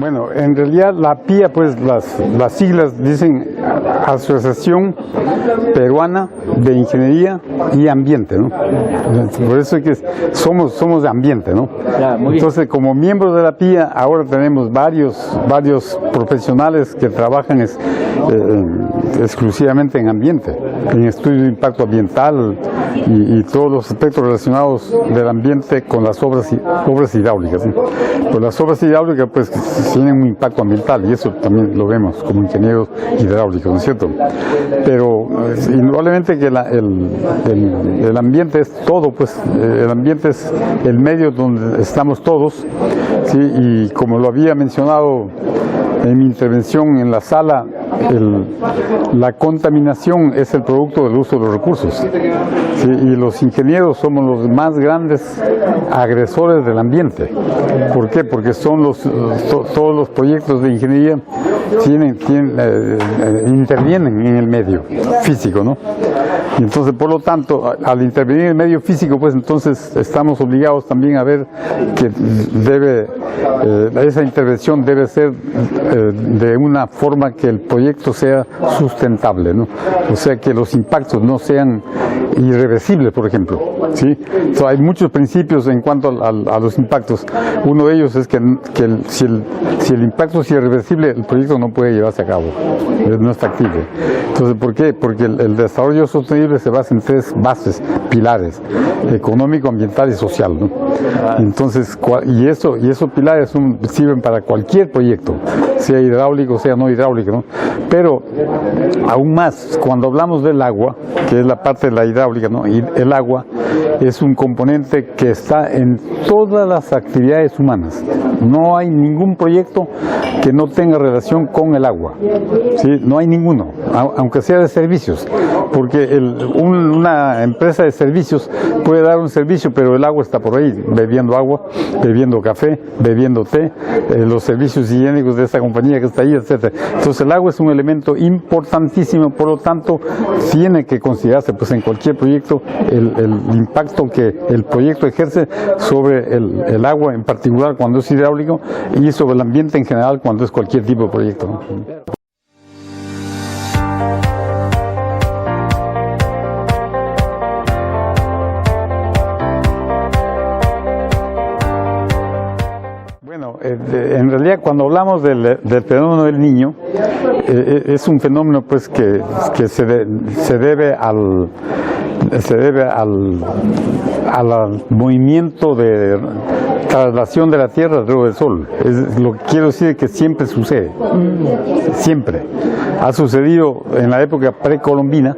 Bueno, en realidad la PIA, pues las siglas dicen Asociación Peruana de Ingeniería y Ambiente, ¿no? Por eso es que somos de ambiente, ¿no? Ya, muy bien. Entonces, como miembros de la PIA, ahora tenemos varios profesionales que trabajan exclusivamente en ambiente, en estudio de impacto ambiental y todos los aspectos relacionados del ambiente con las obras hidráulicas, ¿no? Pues las obras hidráulicas pues tienen un impacto ambiental y eso también lo vemos como ingenieros hidráulicos, ¿no es cierto? Pero indudablemente que el ambiente es todo, pues el ambiente es el medio donde estamos todos, ¿sí? Y como lo había mencionado en mi intervención en la sala, la contaminación es el producto del uso de los recursos, ¿sí? Y los ingenieros somos los más grandes agresores del ambiente. ¿Por qué? Porque son todos los proyectos de ingeniería intervienen en el medio físico, ¿no? Y entonces, por lo tanto, al intervenir en el medio físico, pues entonces estamos obligados también a ver que esa intervención debe ser de una forma que el proyecto sea sustentable, ¿no? O sea, que los impactos no sean irreversibles, por ejemplo, ¿sí? So, hay muchos principios en cuanto a los impactos. Uno de ellos es que si el impacto es irreversible, el proyecto no puede llevarse a cabo, no es factible. Entonces, ¿por qué? Porque el desarrollo sostenible se basa en tres bases, pilares: económico, ambiental y social, ¿no? Entonces, y esos pilares sirven para cualquier proyecto, sea hidráulico, sea no hidráulico, ¿no? Pero aún más, cuando hablamos del agua, que es la parte de la hidráulica, ¿no? Y el agua es un componente que está en todas las actividades humanas. No hay ningún proyecto que no tenga relación con el agua, ¿sí? No hay ninguno, aunque sea de servicios, porque una empresa de servicios puede dar un servicio, pero el agua está por ahí, bebiendo agua, bebiendo café, bebiendo té, los servicios higiénicos de esta compañía que está ahí, etc. Entonces el agua es un elemento importantísimo, por lo tanto tiene que considerarse pues en cualquier proyecto el impacto que el proyecto ejerce sobre el agua en particular cuando es hidráulico y sobre el ambiente en general cuando es cualquier tipo de proyecto, ¿no? Bueno, en realidad cuando hablamos del fenómeno del Niño, es un fenómeno pues que se debe al movimiento de traslación de la Tierra alrededor del Sol. Lo que quiero decir es que siempre sucede, siempre. Ha sucedido en la época precolombina.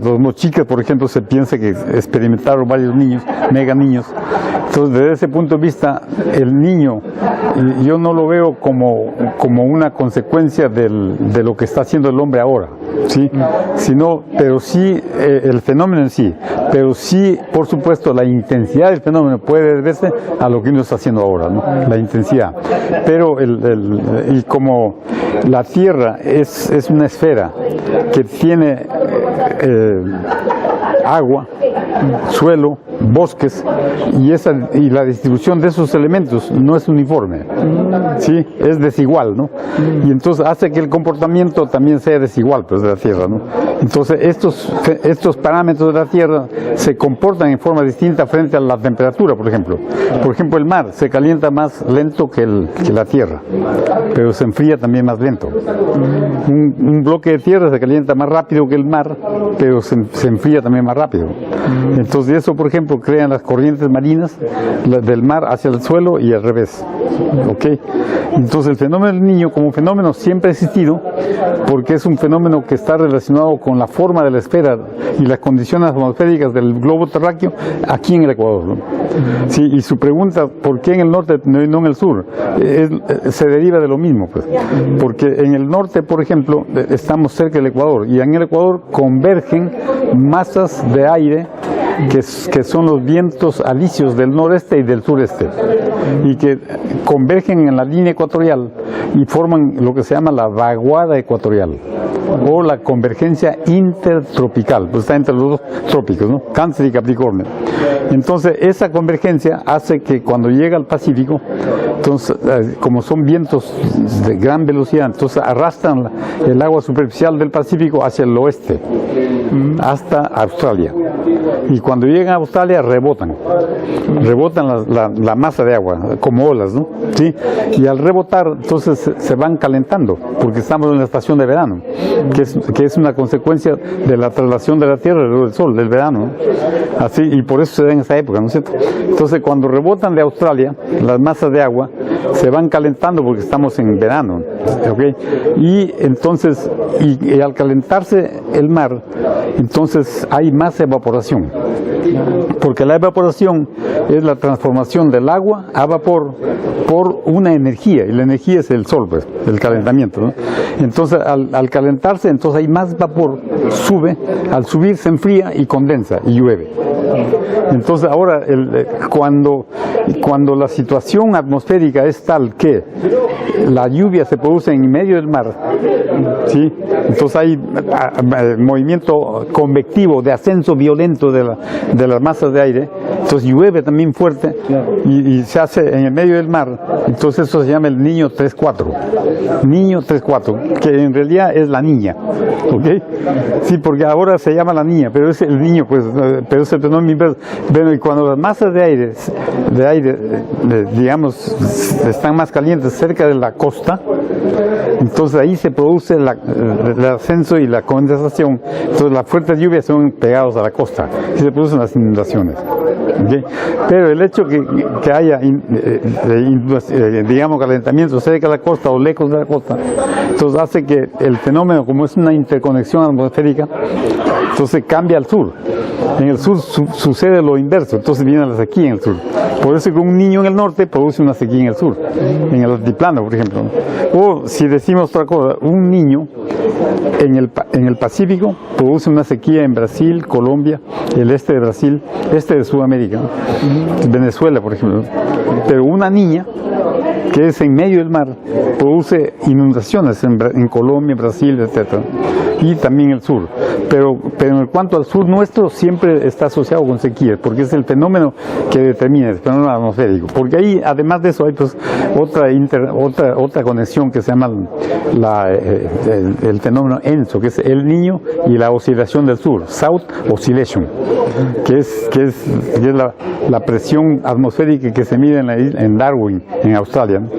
Los mochicas, por ejemplo, se piensa que experimentaron varios niños, mega niños. Entonces, desde ese punto de vista, el niño, yo no lo veo como una consecuencia de lo que está haciendo el hombre ahora, ¿sí? Pero sí el fenómeno en sí, pero sí, por supuesto, la intensidad del fenómeno puede deberse a lo que uno está haciendo ahora, ¿no? La intensidad. Pero y como la Tierra es una esfera que tiene agua, suelo, bosques, y la distribución de esos elementos no es uniforme, ¿sí? Es desigual, ¿no? Y entonces hace que el comportamiento también sea desigual, pues, de la Tierra, ¿no? Entonces estos parámetros de la Tierra se comportan en forma distinta frente a la temperatura, por ejemplo. Por ejemplo, el mar se calienta más lento que la Tierra, pero se enfría también más lento. Un bloque de tierra se calienta más rápido que el mar, pero se enfría también más rápido. Entonces eso, por ejemplo, crean las corrientes marinas del mar hacia el suelo y al revés, ¿ok? Entonces el fenómeno del Niño como fenómeno siempre ha existido, porque es un fenómeno que está relacionado con la forma de la esfera y las condiciones atmosféricas del globo terráqueo aquí en el Ecuador, ¿no? Sí, y su pregunta, ¿por qué en el norte no en el sur? Se deriva de lo mismo, pues, porque en el norte, por ejemplo, estamos cerca del Ecuador, y en el Ecuador convergen masas de aire que son los vientos alisios del noreste y del sureste, y que convergen en la línea ecuatorial y forman lo que se llama la vaguada ecuatorial o la convergencia intertropical, pues está entre los dos trópicos, ¿no? Cáncer y Capricornio. Entonces esa convergencia hace que cuando llega al Pacífico Entonces, como son vientos de gran velocidad, entonces arrastran el agua superficial del Pacífico hacia el oeste, hasta Australia. Y cuando llegan a Australia rebotan la masa de agua, como olas, ¿no? ¿Sí? Y al rebotar, entonces se van calentando, porque estamos en la estación de verano, que es una consecuencia de la traslación de la Tierra alrededor del Sol, del verano, ¿no? Así, y por eso se da en esa época, ¿no es cierto? Entonces, cuando rebotan de Australia, las masas de agua se van calentando porque estamos en verano, ¿ok? Y entonces, y al calentarse el mar, entonces hay más evaporación, porque la evaporación es la transformación del agua a vapor por una energía, y la energía es el sol, pues, el calentamiento, ¿no? Entonces, al calentarse, entonces hay más vapor, sube, al subir se enfría y condensa y llueve. Entonces ahora, cuando la situación atmosférica es tal que la lluvia se produce en medio del mar, ¿sí? Entonces hay movimiento convectivo de ascenso violento de las masas de aire, entonces llueve también fuerte y se hace en el medio del mar, entonces eso se llama el Niño 3-4, Niño 3-4, que en realidad es la niña, ¿ok? Sí, porque ahora se llama la niña, pero es el niño, pues, pero es el fenómeno inverso. Bueno, y cuando las masas de aire, digamos, están más calientes cerca de la costa, entonces ahí se produce el ascenso y la condensación, entonces las fuertes lluvias son pegados a la costa y se producen las inundaciones. ¿Okay? Pero el hecho que haya, digamos, calentamiento cerca de la costa o lejos de la costa, entonces hace que el fenómeno, como es una interconexión atmosférica, entonces cambia al sur. En el sur sucede lo inverso, entonces viene la sequía en el sur. Por eso que un niño en el norte produce una sequía en el sur, en el altiplano, por ejemplo. O si decimos otra cosa, un niño en el Pacífico produce una sequía en Brasil, Colombia, el este de Brasil, este de Sudamérica, Venezuela, por ejemplo. Pero una niña que es en medio del mar produce inundaciones en Colombia, Brasil, etc. Y también el sur. Pero en cuanto al sur nuestro, siempre está asociado con sequías, porque es el fenómeno que determina, el fenómeno atmosférico. Porque ahí, además de eso, hay pues otra conexión que se llama el fenómeno ENSO, que es el Niño y la oscilación del sur, South Oscillation, que es la presión atmosférica que se mide en Darwin, en Australia, ¿no?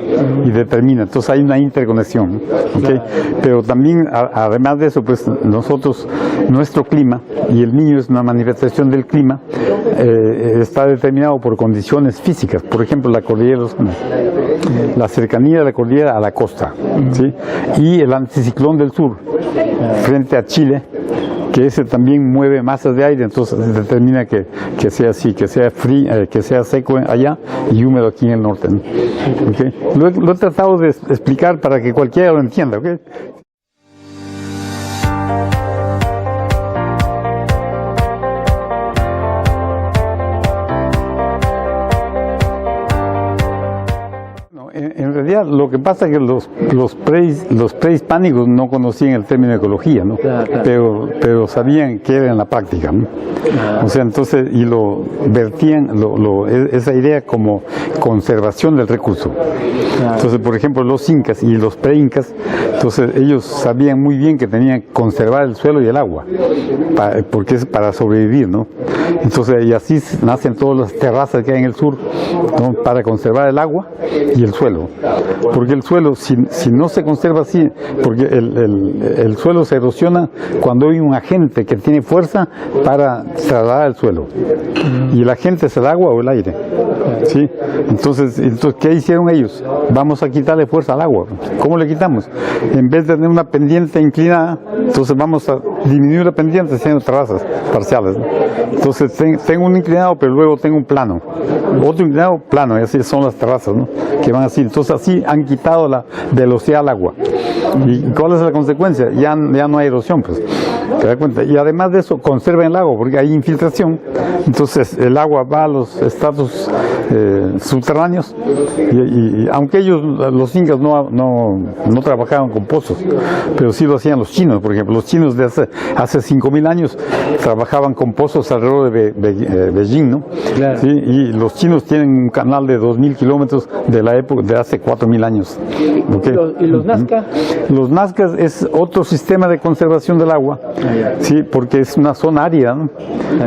Y determina. Entonces hay una interconexión, ¿okay? Pero también, además de eso, pues nosotros, nuestro clima, y el Niño es una manifestación del clima, está determinado por condiciones físicas. Por ejemplo, la cordillera de los Andes, la cercanía de la cordillera a la costa, ¿sí? Y el anticiclón del sur frente a Chile, que ese también mueve masas de aire, entonces determina que sea así, que sea frío, que sea seco allá y húmedo aquí en el norte, ¿no? ¿Okay? Lo he tratado de explicar para que cualquiera lo entienda, ¿ok? En realidad, lo que pasa es que los prehispánicos no conocían el término ecología, ¿no? Pero sabían que era en la práctica, ¿no? O sea, entonces, y lo vertían, esa idea como conservación del recurso. Entonces, por ejemplo, los incas y los pre-incas, entonces ellos sabían muy bien que tenían que conservar el suelo y el agua, porque es para sobrevivir, ¿no? Entonces, y así nacen todas las terrazas que hay en el sur, ¿no? Para conservar el agua y el suelo, porque el suelo, si no se conserva así, porque el suelo se erosiona cuando hay un agente que tiene fuerza para trasladar el suelo, y el agente es el agua o el aire, ¿sí? Entonces, ¿qué hicieron ellos? Vamos a quitarle fuerza al agua. ¿Cómo le quitamos? En vez de tener una pendiente inclinada, entonces vamos a disminuir la pendiente haciendo terrazas parciales, ¿no? Entonces tengo un inclinado, pero luego tengo un plano, otro inclinado, plano, y así son las terrazas, ¿no? Que van así. Entonces así han quitado la velocidad al agua. ¿Y cuál es la consecuencia? Ya no hay erosión, pues. ¿te das cuenta? Y además de eso conservan el agua porque hay infiltración, entonces el agua va a los estratos subterráneos y aunque ellos, los incas no trabajaban con pozos, pero sí lo hacían los chinos, por ejemplo. Los chinos de hace 5000 años trabajaban con pozos alrededor de Beijing, ¿no? Claro. ¿Sí? Y los chinos tienen un canal de 2000 kilómetros de la época de hace 4000 años. ¿Okay? ¿Y los Nazca? Los Nazcas es otro sistema de conservación del agua, sí, porque es una zona árida, ¿no?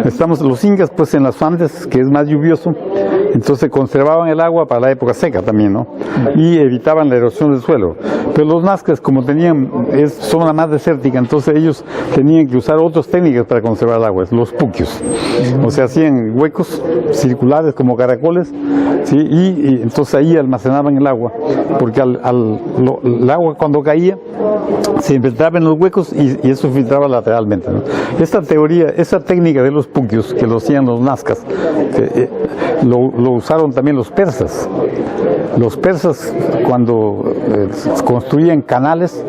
Estamos los incas pues en las Andes, que es más lluvioso, entonces conservaban el agua para la época seca también, ¿no? Y evitaban la erosión del suelo. Pero los Nazcas, como es zona más desértica, entonces ellos tenían que usar otras técnicas para conservar el agua, los puquios. O sea, hacían huecos circulares como caracoles, ¿sí? Y entonces ahí almacenaban el agua, porque el agua cuando caía se infiltraba en los huecos y eso filtraba lateralmente, ¿no? Esa técnica de los puquios que lo hacían los nazcas, lo usaron también los persas. Los persas cuando construían canales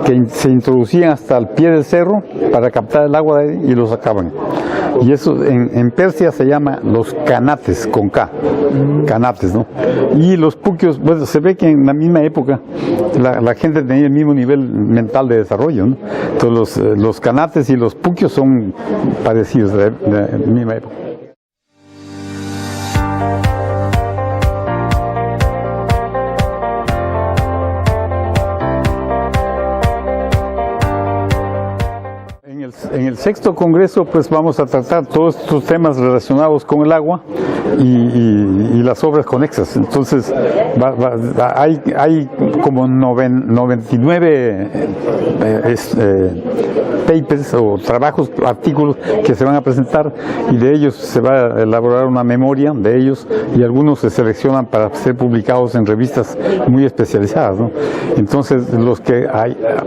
que se introducían hasta el pie del cerro para captar el agua de ahí y lo sacaban. Y eso en Persia se llama los canates, con K, canates, ¿no? Y los puquios, bueno, se ve que en la misma época la gente tenía el mismo nivel mental de desarrollo, ¿no? Entonces los canates y los puquios son parecidos de la misma época. En el sexto congreso pues vamos a tratar todos estos temas relacionados con el agua y las obras conexas. Entonces hay como 99 papers o trabajos, artículos que se van a presentar y de ellos se va a elaborar una memoria de ellos y algunos se seleccionan para ser publicados en revistas muy especializadas, ¿no? Entonces los que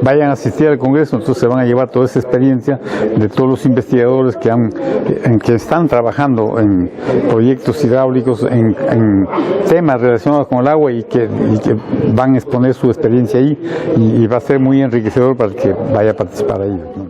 vayan a asistir al congreso entonces se van a llevar toda esa experiencia de todos los investigadores que están trabajando en proyectos hidráulicos, en temas relacionados con el agua y que van a exponer su experiencia ahí y va a ser muy enriquecedor para el que vaya a participar ahí, ¿no?